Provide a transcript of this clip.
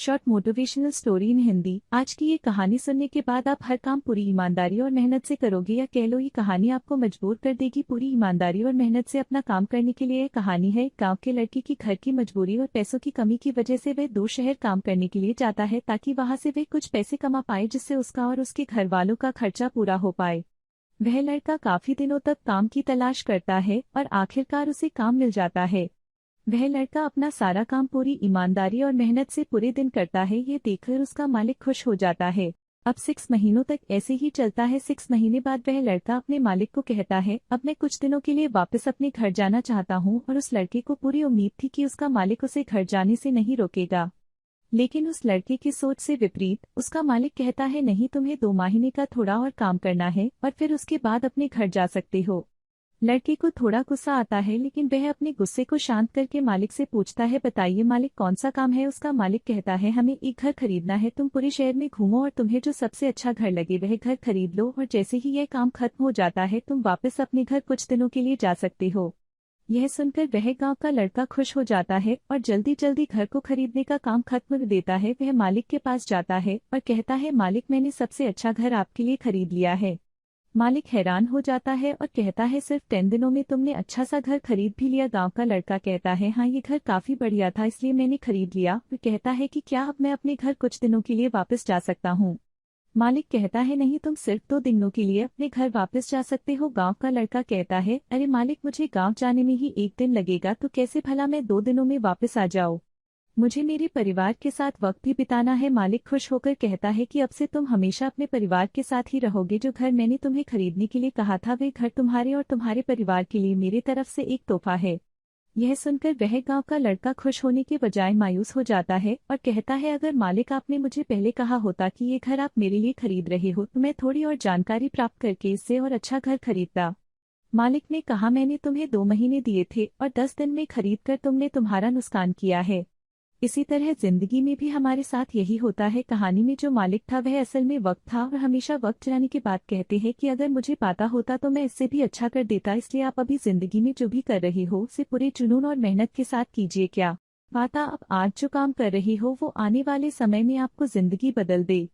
Short motivational story in Hindi. आज की ये कहानी सुनने के बाद आप हर काम पूरी ईमानदारी और मेहनत से करोगे, या कह लो ये कहानी आपको मजबूर कर देगी पूरी ईमानदारी और मेहनत से अपना काम करने के लिए। यह कहानी है एक गांव के लड़के की। घर की मजबूरी और पैसों की कमी की वजह से वह दूर शहर काम करने के लिए जाता है, ताकि वहां से वह कुछ पैसे कमा पाए जिससे उसका और उसके घर वालों का खर्चा पूरा हो पाए। वह लड़का काफी दिनों तक काम की तलाश करता है और आखिरकार उसे काम मिल जाता है। वह लड़का अपना सारा काम पूरी ईमानदारी और मेहनत से पूरे दिन करता है। ये देखकर उसका मालिक खुश हो जाता है। अब 6 महीनों तक ऐसे ही चलता है। 6 महीने बाद वह लड़का अपने मालिक को कहता है, अब मैं कुछ दिनों के लिए वापस अपने घर जाना चाहता हूँ। और उस लड़के को पूरी उम्मीद थी कि उसका मालिक उसे घर जाने से नहीं रोकेगा। लेकिन उस लड़के की सोच से विपरीत उसका मालिक कहता है, नहीं, तुम्हें 2 महीने का थोड़ा और काम करना है और फिर उसके बाद अपने घर जा सकते हो। लड़के को थोड़ा गुस्सा आता है, लेकिन वह अपने गुस्से को शांत करके मालिक से पूछता है, बताइए मालिक, कौन सा काम है। उसका मालिक कहता है, हमें एक घर खरीदना है। तुम पूरे शहर में घूमो और तुम्हें जो सबसे अच्छा घर लगे वह घर खरीद लो, और जैसे ही यह काम खत्म हो जाता है तुम वापस अपने घर कुछ दिनों के लिए जा सकते हो। यह सुनकर वह गांव का लड़का खुश हो जाता है और जल्दी जल्दी घर को खरीदने का काम खत्म कर देता है। वह मालिक के पास जाता है और कहता है, मालिक, मैंने सबसे अच्छा घर आपके लिए खरीद लिया है। मालिक हैरान हो जाता है और कहता है, सिर्फ 10 दिनों में तुमने अच्छा सा घर खरीद भी लिया। गांव का लड़का कहता है, हाँ, ये घर काफी बढ़िया था इसलिए मैंने खरीद लिया। वो कहता है कि क्या अब मैं अपने घर कुछ दिनों के लिए वापस जा सकता हूँ। मालिक कहता है, नहीं, तुम सिर्फ 2 दिनों के लिए अपने घर वापस जा सकते हो। गांव का लड़का कहता है, अरे मालिक, मुझे गांव जाने में ही 1 दिन लगेगा, तो कैसे भला मैं 2 दिनों में वापस आ जाऊँ। मुझे मेरे परिवार के साथ वक्त भी बिताना है। मालिक खुश होकर कहता है कि अब से तुम हमेशा अपने परिवार के साथ ही रहोगे। जो घर मैंने तुम्हें खरीदने के लिए कहा था वह घर तुम्हारे और तुम्हारे परिवार के लिए मेरी तरफ से एक तोहफा है। यह सुनकर वह गांव का लड़का खुश होने के बजाय मायूस हो जाता है और कहता है, अगर मालिक आपने मुझे पहले कहा होता कि ये घर आप मेरे लिए खरीद रहे हो तो मैं थोड़ी और जानकारी प्राप्त करके इससे और अच्छा घर खरीदता। मालिक ने कहा, मैंने तुम्हें 2 महीने दिए थे और 10 दिन में खरीद कर तुमने तुम्हारा नुकसान किया है। इसी तरह जिंदगी में भी हमारे साथ यही होता है। कहानी में जो मालिक था वह असल में वक्त था, और हमेशा वक्त जाने के बाद कहते हैं कि अगर मुझे पता होता तो मैं इससे भी अच्छा कर देता। इसलिए आप अभी जिंदगी में जो भी कर रहे हो उसे पूरे जुनून और मेहनत के साथ कीजिए। क्या पता आप आज जो काम कर रही हो वो आने वाले समय में आपको जिंदगी बदल दे।